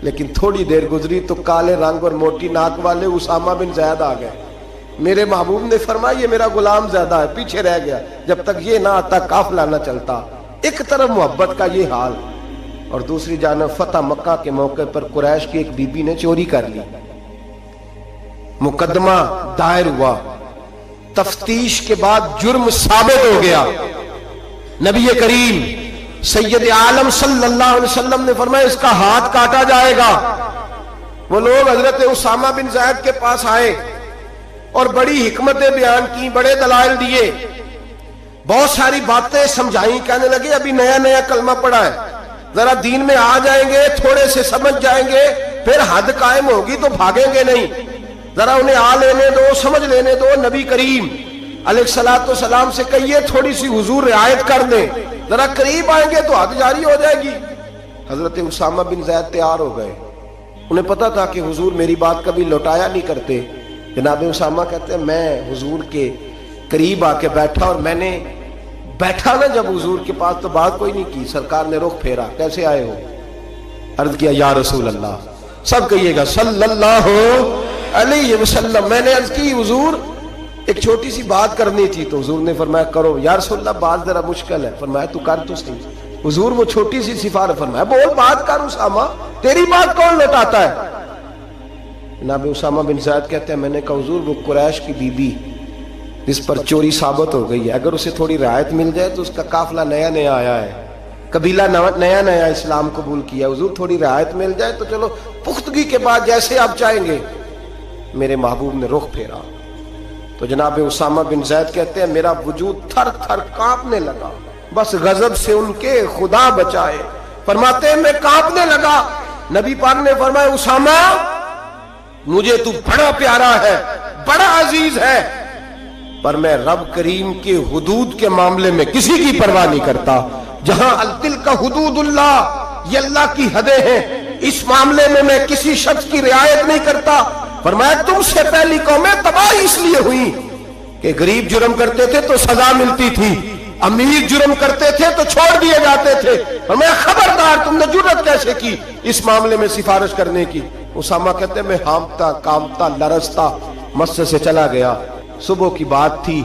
لیکن تھوڑی دیر گزری تو کالے رنگ اور موٹی ناک والے اسامہ بن زید آ گئے. میرے محبوب نے فرمایا یہ میرا غلام زیادہ ہے, پیچھے رہ گیا, جب تک یہ نہ آتا قافلہ نہ چلتا. ایک طرف محبت کا یہ حال, اور دوسری جانب فتح مکہ کے موقع پر قریش کی ایک بی بی نے چوری کر لی. مقدمہ دائر ہوا, تفتیش کے بعد جرم ثابت ہو گیا. نبی کریم سید عالم صلی اللہ علیہ وسلم نے فرمایا اس کا ہاتھ کاٹا جائے گا. وہ لوگ حضرت اسامہ بن زید کے پاس آئے اور بڑی حکمتیں بیان کی, بڑے دلائل دیے, بہت ساری باتیں سمجھائیں. کہنے لگے ابھی نیا نیا کلمہ پڑھا ہے, ذرا دین میں آ جائیں گے, تھوڑے سے سمجھ جائیں گے, پھر حد قائم ہوگی تو بھاگیں گے نہیں. ذرا انہیں آ لینے دو, سمجھ لینے دو. نبی کریم علیہ الصلوۃ والسلام سے کہیے تھوڑی سی حضور رعایت کر دیں, ذرا قریب آئیں گے تو حد جاری ہو جائے گی. حضرت اسامہ بن زید تیار ہو گئے. انہیں پتا تھا کہ حضور میری بات کبھی لوٹایا نہیں کرتے. جناب اسامہ کہتے ہیں میں حضور کے قریب آ کے بیٹھا, اور میں نے بیٹھا نا جب حضور کے پاس تو بات کوئی نہیں کی. سرکار نے رخ پھیرا, کیسے آئے ہو؟ عرض کیا یا رسول اللہ. سب کہیے گا صلی اللہ علیہ وسلم. میں نے عرض کی حضور ایک چھوٹی سی بات کرنی تھی. تو حضور نے فرمایا کرو. یا رسول اللہ بات ذرا مشکل ہے. فرمایا تو کر تو صحیح. حضور وہ چھوٹی سی سفارش. فرمایا بول بات کر اسامہ, تیری بات کون لوٹاتا ہے؟ جناب اسامہ بن زید کہتے ہیں میں نے کہا حضور وہ قریش کی بی بی جس پر چوری ثابت ہو گئی ہے, اگر اسے تھوڑی رعایت مل جائے تو اس کا قافلہ نیا نیا آیا ہے, قبیلہ نیا نیا اسلام قبول کیا, حضور تھوڑی رعایت مل جائے تو چلو پختگی کے بعد جیسے آپ چاہیں گے. میرے محبوب نے رخ پھیرا تو جناب اسامہ بن زید کہتے ہیں میرا وجود تھر تھر کانپنے لگا, بس غضب سے ان کے خدا بچائے. فرماتے ہیں میں کانپنے لگا. نبی پاک نے فرمایا اسامہ مجھے تو بڑا پیارا ہے, بڑا عزیز ہے, پر میں رب کریم کے حدود کے معاملے میں کسی کی پرواہ نہیں کرتا. جہاں الدل کا حدود اللہ, یہ اللہ کی حدیں ہیں, اس معاملے میں کسی شخص کی رعایت نہیں کرتا. فرمایا تم سے پہلی قومیں تباہ اس لیے ہوئی کہ غریب جرم کرتے تھے تو سزا ملتی تھی, امیر جرم کرتے تھے تو چھوڑ دیے جاتے تھے. فرمایا خبردار تم نے جرأت کیسے کی اس معاملے میں سفارش کرنے کی؟ اسامہ کہتے ہیں میں ہامتا کامتا لرزتا مسجد سے چلا گیا. صبح کی بات تھی,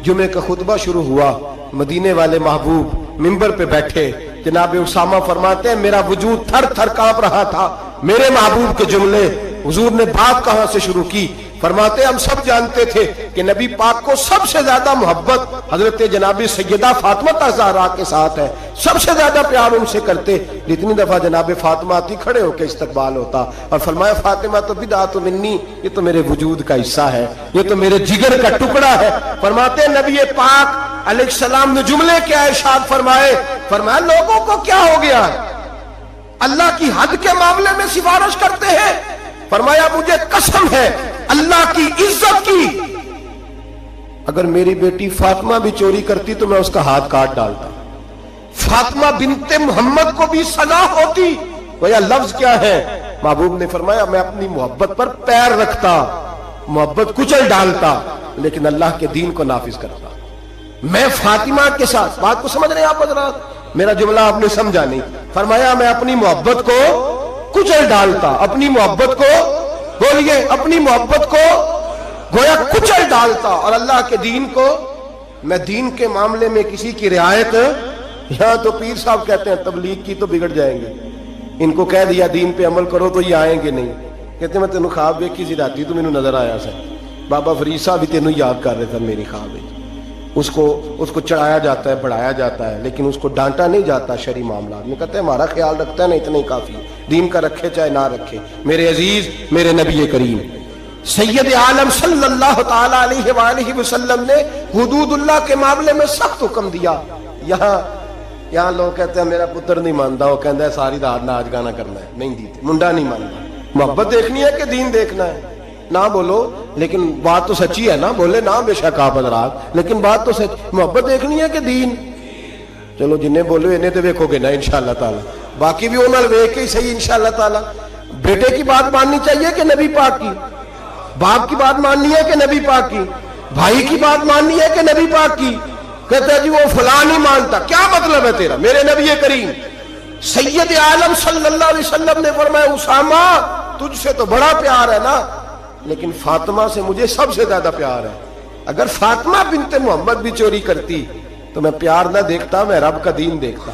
جمعے کا خطبہ شروع ہوا, مدینے والے محبوب منبر پہ بیٹھے. جناب اسامہ فرماتے ہیں میرا وجود تھر تھر کانپ رہا تھا. میرے محبوب کے جملے, حضور نے بات کہاں سے شروع کی؟ فرماتے ہیں ہم سب جانتے تھے کہ نبی پاک کو سب سے زیادہ محبت حضرت جناب سیدہ فاطمہ زہرا کے ساتھ ہے, سب سے زیادہ پیار ان سے کرتے. جتنی دفعہ جناب فاطمہ آتی کھڑے ہو کے استقبال ہوتا, اور فرمایا فاطمہ تو بدعت منی, یہ تو میرے وجود کا حصہ ہے, یہ تو میرے جگر کا ٹکڑا ہے. فرماتے ہیں نبی پاک علیہ السلام نے جملے کیا ارشاد فرمائے؟ فرمایا لوگوں کو کیا ہو گیا ہے, اللہ کی حد کے معاملے میں سفارش کرتے ہیں. فرمایا مجھے قسم ہے اللہ کی عزت کی اگر میری بیٹی فاطمہ بھی چوری کرتی تو میں اس کا ہاتھ کاٹ ڈالتا. فاطمہ بنت محمد کو بھی سزا ہوتی. وہ لفظ کیا ہے؟ محبوب نے فرمایا میں اپنی محبت پر پیر رکھتا, محبت کچل ڈالتا, لیکن اللہ کے دین کو نافذ کرتا. میں فاطمہ کے ساتھ, بات کو سمجھ رہے ہیں آپ حضرات, میرا جملہ آپ نے سمجھا نہیں. فرمایا میں اپنی محبت کو کچل ڈالتا, اپنی محبت کو, بولیے, اپنی محبت کو گویا کچل ڈالتا, اور اللہ کے دین کو, میں دین کے معاملے میں کسی کی رعایت, یہاں تو پیر صاحب کہتے ہیں تبلیغ کی تو بگڑ جائیں گے, ان کو کہہ دیا دین پہ عمل کرو تو یہ آئیں گے نہیں. کہتے میں تینوں خواب دیکھی سی راتی تو مینوں نظر آیا سا, بابا فرید صاحب بھی تینوں یاد کر رہے تھے میری خواب. اس کو چڑھایا جاتا ہے, بڑھایا جاتا ہے, لیکن اس کو ڈانٹا نہیں جاتا شرعی معاملات میں. کہتے ہیں ہمارا خیال رکھتا ہے نا, اتنا ہی کافی, دین کا رکھے چاہے نہ رکھے. میرے عزیز, میرے نبی کریم سید عالم صلی اللہ تعالی علیہ وآلہ وسلم نے حدود اللہ کے معاملے میں سخت حکم دیا. یہاں لوگ کہتے ہیں میرا پتر نہیں مانتا, وہ کہتا ہے ساری رات ناچ گانا کرنا ہے, نہیں دیتے, منڈا نہیں مانتا. محبت دیکھنی ہے کہ دین دیکھنا ہے؟ نہ بولو, لیکن بات تو سچی ہے نا, بولے نہ بے شک آپ حضرات, لیکن بات تو سچ, محبت دیکھنی ہے کہ دین. چلو جنہیں بولو انہیں تو دیکھو گے نا انشاءاللہ تعالی, باقی بھی انہیں دیکھ کے ہی صحیح انشاءاللہ تعالی. بیٹے کی بات ماننی چاہیے کہ نبی پاک کی؟ باپ کی بات ماننی ہے کہ نبی پاک کی؟ بھائی کی بات ماننی ہے کہ نبی پاک کی؟ کہتا ہے جی وہ فلاں نہیں مانتا. کیا مطلب ہے تیرا؟ میرے نبی کریم سید عالم صلی اللہ علیہ وسلم نے فرمایا اسامہ تجھ سے تو بڑا پیار ہے نا, لیکن فاطمہ سے مجھے سب سے زیادہ پیار ہے. اگر فاطمہ بنت محمد بھی چوری کرتی تو میں پیار نہ دیکھتا, میں رب کا دین دیکھتا,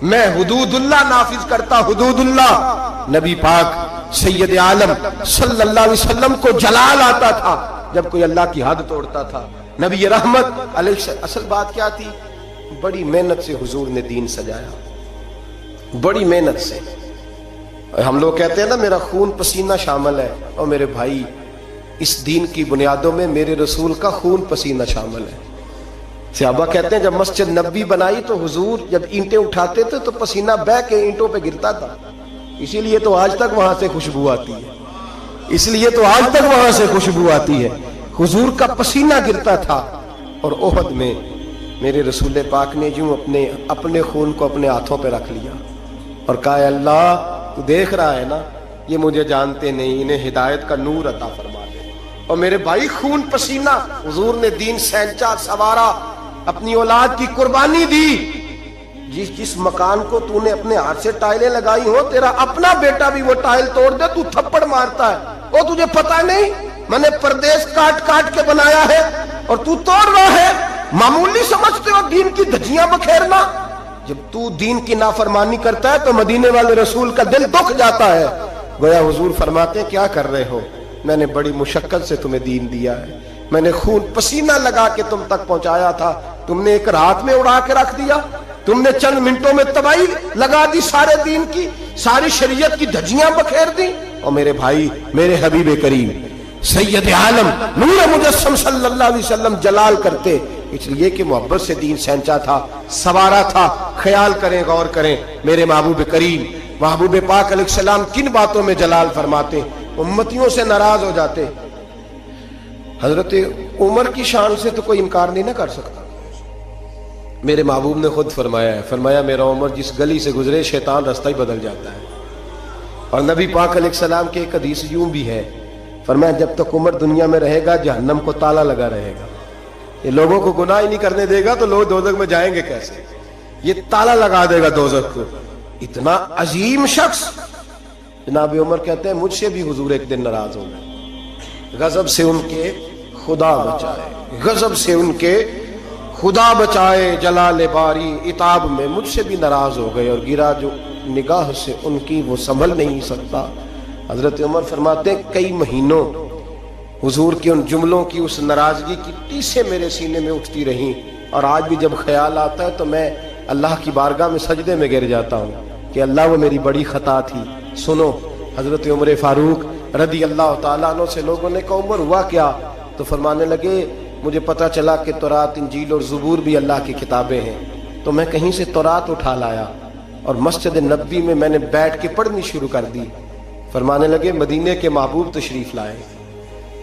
میں حدود اللہ نافذ کرتا. حدود اللہ, نبی پاک سید عالم صلی اللہ علیہ وسلم کو جلال آتا تھا جب کوئی اللہ کی حد توڑتا تھا. نبی رحمت علیہ السلام, اصل بات کیا تھی؟ بڑی محنت سے حضور نے دین سجایا, بڑی محنت سے. ہم لوگ کہتے ہیں نا میرا خون پسینہ شامل ہے, اور میرے بھائی اس دین کی بنیادوں میں میرے رسول کا خون پسینہ شامل ہے. صحابہ کہتے ہیں جب مسجد نبوی بنائی تو حضور جب اینٹیں اٹھاتے تھے تو پسینہ بہہ کے اینٹوں پہ گرتا تھا, اسی لیے تو آج تک وہاں سے خوشبو آتی ہے, اس لیے تو آج تک وہاں سے خوشبو آتی ہے. حضور کا پسینہ گرتا تھا. اور احد میں میرے رسول پاک نے یوں اپنے خون کو اپنے ہاتھوں پہ رکھ لیا اور کہا اللہ تو دیکھ رہا ہے نا, یہ مجھے جانتے نہیں, انہیں ہدایت کا نور عطا فرما دے. اور میرے بھائی خون پسینہ حضور نے دین سینچا, سوارا, اپنی اولاد کی قربانی دی. جس مکان کو تو نے اپنے ہاتھ سے ٹائلیں لگائی ہو, تیرا اپنا بیٹا بھی وہ ٹائل توڑ دے تو تھپڑ مارتا ہے, وہ تجھے پتا نہیں میں نے پردیس کاٹ کاٹ کے بنایا ہے اور تو توڑ رہا ہے. معمولی سمجھتے ہو دین کی دھجیاں بکھیرنا؟ جب تو دین کی نافرمانی کرتا ہے تو مدینے والے رسول کا دل دکھ جاتا ہے. گویا حضور فرماتے ہیں کیا کر رہے ہو, میں نے بڑی مشقت سے تمہیں دین دیا ہے, میں نے خون پسینہ لگا کے تم تک پہنچایا تھا, تم نے ایک رات میں اڑا کے رکھ دیا, تم نے چند منٹوں میں تباہی لگا دی سارے دین کی, ساری شریعت کی دھجیاں بکھیر دی. اور میرے بھائی, میرے حبیب کریم سید عالم نور مجسم صلی اللہ علیہ وسلم جلال کرتے اس لیے کہ محبت سے دین سینچا تھا, سوارا تھا. خیال کریں, غور کریں, میرے محبوب کریم محبوب پاک علیہ السلام کن باتوں میں جلال فرماتے, امتیوں سے ناراض ہو جاتے. حضرت عمر کی شان سے تو کوئی انکار نہیں نہ کر سکتا. میرے محبوب نے خود فرمایا ہے, فرمایا میرا عمر جس گلی سے گزرے شیطان رستہ ہی بدل جاتا ہے. اور نبی پاک علیہ السلام کی ایک حدیث یوں بھی ہے, فرمایا جب تک عمر دنیا میں رہے گا جہنم کو تالا لگا رہے گا, یہ لوگوں کو گناہ ہی نہیں کرنے دے گا تو لوگ دوزخ میں جائیں گے کیسے, یہ تالا لگا دے گا دوزخ کو. اتنا عظیم شخص جناب عمر کہتے ہیں مجھ سے بھی حضور ایک دن ناراض ہو گئے, غضب سے ان کے خدا بچائے, غضب سے ان کے خدا بچائے, جلال باری عتاب میں مجھ سے بھی ناراض ہو گئے, اور گرا جو نگاہ سے ان کی وہ سنبھل نہیں سکتا. حضرت عمر فرماتے ہیں کئی مہینوں حضور کے ان جملوں کی, اس ناراضگی کی ٹیسیں میرے سینے میں اٹھتی رہیں, اور آج بھی جب خیال آتا ہے تو میں اللہ کی بارگاہ میں سجدے میں گر جاتا ہوں کہ اللہ وہ میری بڑی خطا تھی. سنو, حضرت عمر فاروق رضی اللہ تعالیٰ عنہ سے لوگوں نے کہا عمر ہوا کیا, تو فرمانے لگے مجھے پتا چلا کہ تورات, انجیل اور زبور بھی اللہ کی کتابیں ہیں, تو میں کہیں سے تورات اٹھا لایا اور مسجد نبوی میں نے بیٹھ کے پڑھنی شروع کر دی. فرمانے لگے مدینے کے محبوب تشریف لائے,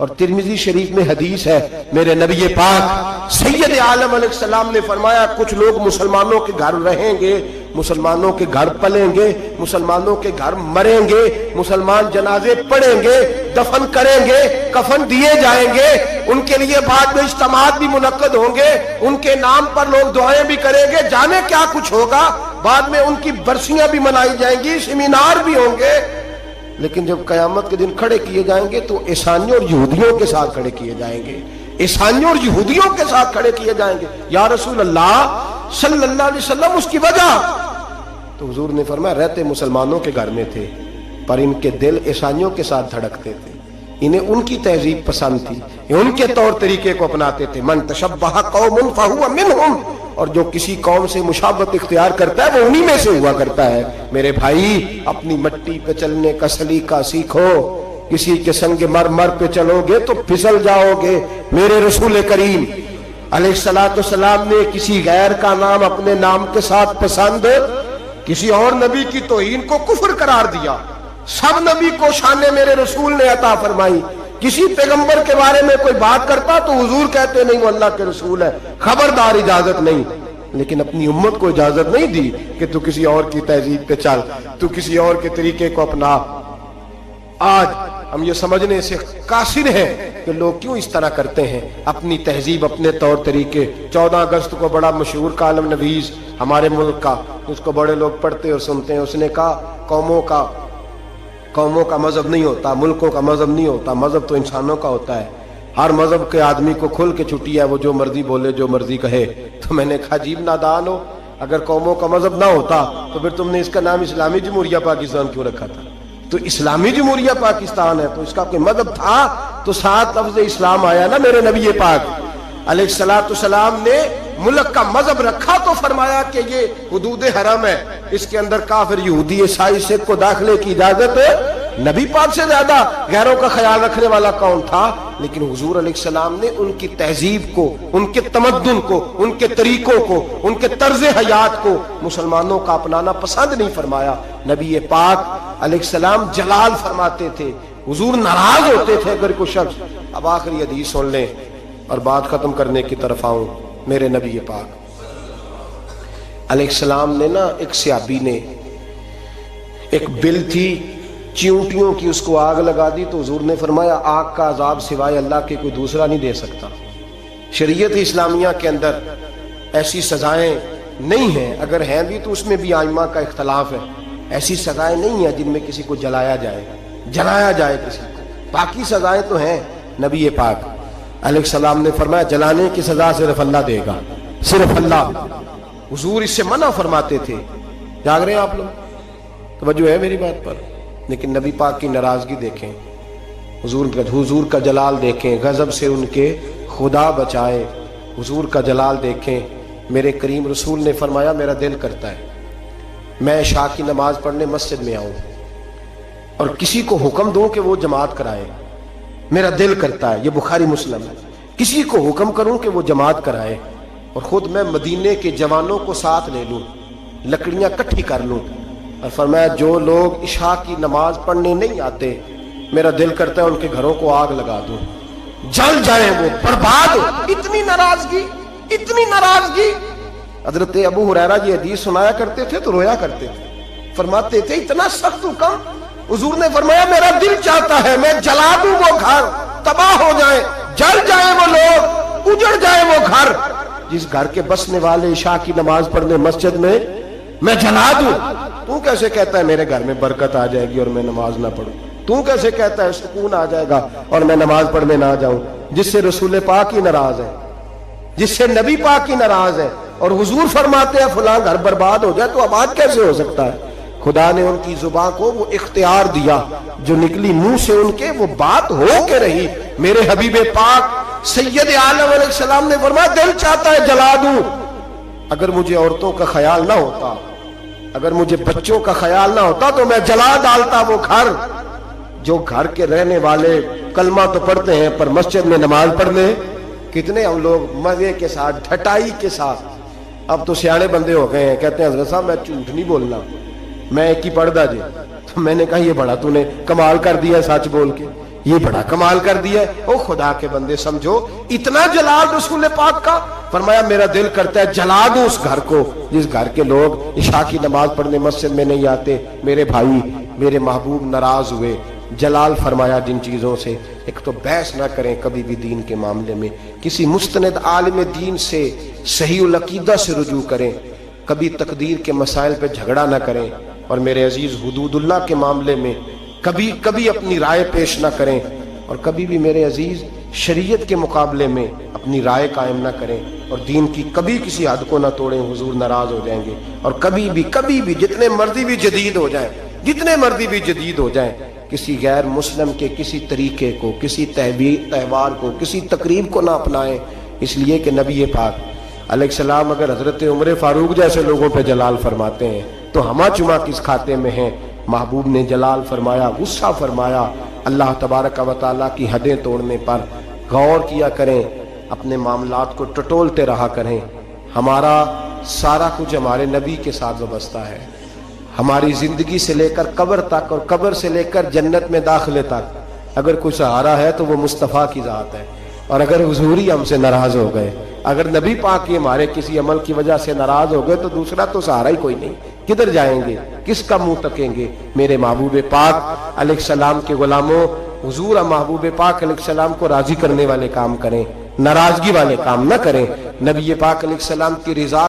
اور ترمذی شریف میں حدیث ہے، میرے نبی پاک سید عالم علیہ السلام نے فرمایا کچھ لوگ مسلمانوں کے گھر رہیں گے، مسلمانوں کے گھر پلیں گے، مسلمانوں کے گھر مریں گے، مسلمان جنازے پڑھیں گے، دفن کریں گے، کفن دیے جائیں گے، ان کے لیے بعد میں اجتماعات بھی منعقد ہوں گے، ان کے نام پر لوگ دعائیں بھی کریں گے، جانے کیا کچھ ہوگا، بعد میں ان کی برسیاں بھی منائی جائیں گی، سیمینار بھی ہوں گے، لیکن جب قیامت کے دن کھڑے کیے جائیں گے تو عیسائیوں اور یہودیوں کے ساتھ کھڑے کیے جائیں گے، عیسائیوں اور یہودیوں کے ساتھ کھڑے کیے جائیں گے۔ یا رسول اللہ صلی اللہ علیہ وسلم اس کی وجہ؟ تو حضور نے فرمایا رہتے مسلمانوں کے گھر میں تھے پر ان کے دل عیسائیوں کے ساتھ دھڑکتے تھے، انہیں ان کی تہذیب پسند تھی، ان کے طور طریقے کو اپناتے تھے۔ من تشبہ قوم فہو منہم، اور جو کسی قوم سے مشابہت اختیار کرتا ہے وہ انہی میں سے ہوا کرتا ہے۔ میرے بھائی اپنی مٹی پہ چلنے کا سلیقہ سیکھو، کسی کے سنگ مرمر پہ چلو گے تو پھسل جاؤ گے۔ میرے رسول کریم علیہ السلام نے کسی غیر کا نام اپنے نام کے ساتھ پسند، کسی اور نبی کی توہین کو کفر قرار دیا۔ سب نبی کو شان میرے رسول نے عطا فرمائی، کسی پیغمبر کے بارے میں کوئی بات کرتا تو حضور کہتے نہیں وہ اللہ کے رسول ہے، خبردار اجازت نہیں، لیکن اپنی امت کو اجازت نہیں دی کہ تو کسی اور کی تہذیب پہ چل، تو کسی اور کے طریقے کو اپنا۔ آج ہم یہ سمجھنے سے قاصر ہیں کہ لوگ کیوں اس طرح کرتے ہیں، اپنی تہذیب اپنے طور طریقے۔ 14 اگست کو بڑا مشہور کالم نویس ہمارے ملک کا، اس کو بڑے لوگ پڑھتے اور سنتے ہیں، اس نے کہا قوموں کا مذہب نہیں ہوتا، ملکوں کا مذہب نہیں ہوتا، مذہب تو انسانوں کا ہوتا ہے، ہر مذہب کے آدمی کو کھل کے چھٹی ہے، وہ جو مرضی بولے جو مرضی کہے۔ تو میں نے کہا عجیب نادان ہو، اگر قوموں کا مذہب نہ ہوتا تو پھر تم نے اس کا نام اسلامی جمہوریہ پاکستان کیوں رکھا تھا؟ تو اسلامی جمہوریہ پاکستان ہے تو اس کا کوئی مذہب تھا تو ساتھ لفظ اسلام آیا نا۔ میرے نبی پاک علیہ السلام نے ملک کا مذہب رکھا تو فرمایا کہ یہ حدود حرم ہے، اس کے اندر کافر یہودی عیسائی سکھ کو داخلے کی اجازت ہے۔ نبی پاک سے زیادہ غیروں کا خیال رکھنے والا کون تھا؟ لیکن حضور علیہ السلام نے ان کی تہذیب کو، ان کے تمدن کو، ان کے طریقوں کو، ان کے طرز حیات کو مسلمانوں کا اپنانا پسند نہیں فرمایا۔ نبی پاک علیہ السلام جلال فرماتے تھے، حضور ناراض ہوتے تھے اگر کوئی شخص۔ اب آخری حدیث سن لیں اور بات ختم کرنے کی طرف آؤں۔ میرے نبی پاک علیہ السلام نے نا، ایک صحابی نے ایک بل تھی چیونٹیوں کی، اس کو آگ لگا دی تو حضور نے فرمایا آگ کا عذاب سوائے اللہ کے کوئی دوسرا نہیں دے سکتا۔ شریعت اسلامیہ کے اندر ایسی سزائیں نہیں ہیں، اگر ہیں بھی تو اس میں بھی ائمہ کا اختلاف ہے، ایسی سزائیں نہیں ہیں جن میں کسی کو جلایا جائے کسی کو، باقی سزائیں تو ہیں۔ نبی پاک علیہ السلام نے فرمایا جلانے کی سزا صرف اللہ دے گا، صرف اللہ۔ حضور اس سے منع فرماتے تھے۔ جاگ رہے ہیں آپ لوگ؟ توجہ ہے میری بات پر؟ لیکن نبی پاک کی ناراضگی دیکھیں، حضور کا جلال دیکھیں، غضب سے ان کے خدا بچائے، حضور کا جلال دیکھیں۔ میرے کریم رسول نے فرمایا میرا دل کرتا ہے میں عشاء کی نماز پڑھنے مسجد میں آؤں اور کسی کو حکم دوں کہ وہ جماعت کرائے، میرا دل کرتا ہے، یہ بخاری مسلم ہے، کسی کو حکم کروں کہ وہ جماعت کرائے اور خود میں مدینے کے جوانوں کو ساتھ لے لوں، لکڑیاں کٹھی کر لوں، اور فرمایا جو لوگ عشاء کی نماز پڑھنے نہیں آتے میرا دل کرتا ہے ان کے گھروں کو آگ لگا دوں، جل جائیں وہ، برباد ہو۔ اتنی ناراضگی۔ حضرت ابو ہریرہ یہ حدیث سنایا کرتے تھے تو رویا کرتے تھے، فرماتے تھے اتنا سخت حکم۔ حضور نے فرمایا میرا دل چاہتا ہے میں جلا دوں وہ گھر، تباہ ہو جائیں، جل جائیں وہ لوگ، اجڑ جائیں وہ گھر جس گھر کے بسنے والے عشاء کی نماز پڑھنے مسجد میں جلا دوں۔ تو کیسے کہتا ہے میرے گھر میں برکت آ جائے گی اور میں نماز نہ پڑھوں؟ تو کیسے کہتا ہے سکون آ جائے گا اور میں نماز پڑھنے نہ جاؤں؟ جس سے رسول پاک ہی ناراض ہے، جس سے نبی پاک ہی ناراض ہے، اور حضور فرماتے ہیں فلاں گھر برباد ہو جائے تو آباد کیسے ہو سکتا ہے؟ خدا نے ان کی زبان کو وہ اختیار دیا، جو نکلی منہ سے ان کے وہ بات ہو کے رہی۔ میرے حبیب پاک سید عالم علیہ السلام نے فرمایا دل چاہتا ہے جلا دوں، اگر مجھے عورتوں کا خیال نہ ہوتا، اگر مجھے بچوں کا خیال نہ ہوتا تو میں جلا ڈالتا وہ گھر۔ جو گھر کے رہنے والے کلمہ تو پڑھتے ہیں پر مسجد میں نماز پڑھنے کتنے ہم لوگ مزے کے ساتھ، ڈھٹائی کے ساتھ، اب تو سیانے بندے ہو گئے ہیں، کہتے ہیں حضرت صاحب میں جھوٹ نہیں بولنا، میں ایک ہی پڑھدا جی۔ تو میں نے کہا یہ بڑا تو نے کمال کر دیا سچ بول کے، یہ بڑا کمال کر دیا ہے۔ او خدا کے بندے سمجھو، اتنا جلال رسول پاک کا۔ فرمایا میرا دل کرتا ہے جلا دو اس گھر کو جس گھر کے لوگ عشاء کی نماز پڑھنے مسجد میں نہیں آتے۔ میرے بھائی، میرے محبوب ناراض ہوئے، جلال فرمایا جن چیزوں سے۔ ایک تو بحث نہ کریں کبھی بھی دین کے معاملے میں، کسی مستند عالم دین سے صحیح العقیدہ سے رجوع کریں، کبھی تقدیر کے مسائل پہ جھگڑا نہ کریں، اور میرے عزیز حدود اللہ کے معاملے میں کبھی اپنی رائے پیش نہ کریں، اور کبھی بھی میرے عزیز شریعت کے مقابلے میں اپنی رائے قائم نہ کریں، اور دین کی کبھی کسی حد کو نہ توڑیں، حضور ناراض ہو جائیں گے۔ اور کبھی بھی جتنے مرضی بھی جدید ہو جائیں کسی غیر مسلم کے کسی طریقے کو، کسی تہوار کو، کسی تقریب کو نہ اپنائیں، اس لیے کہ نبی پاک علیہ السلام اگر حضرت عمر فاروق جیسے لوگوں پہ جلال فرماتے ہیں تو ہما چما کس کھاتے میں ہیں؟ محبوب نے جلال فرمایا، غصہ فرمایا۔ اللہ تبارک و تعالیٰ کی حدیں توڑنے پر غور کیا کریں، اپنے معاملات کو ٹٹولتے رہا کریں۔ ہمارا سارا کچھ ہمارے نبی کے ساتھ وابستہ ہے، ہماری زندگی سے لے کر قبر تک، اور قبر سے لے کر جنت میں داخلے تک اگر کوئی سہارا ہے تو وہ مصطفیٰ کی ذات ہے۔ اور اگر حضور ہی ہم سے ناراض ہو گئے، اگر نبی پاک ہی ہمارے کسی عمل کی وجہ سے ناراض ہو گئے تو دوسرا تو سہارا ہی کوئی نہیں، کدھر جائیں گے، کس کا منہ تکیں گے؟ میرے محبوب پاک علیہ السلام کے غلاموں، حضور محبوب پاک علیہ السلام کو راضی کرنے والے کام کریں، ناراضگی والے کام نہ کریں۔ نبی پاک علیہ السلام کی رضا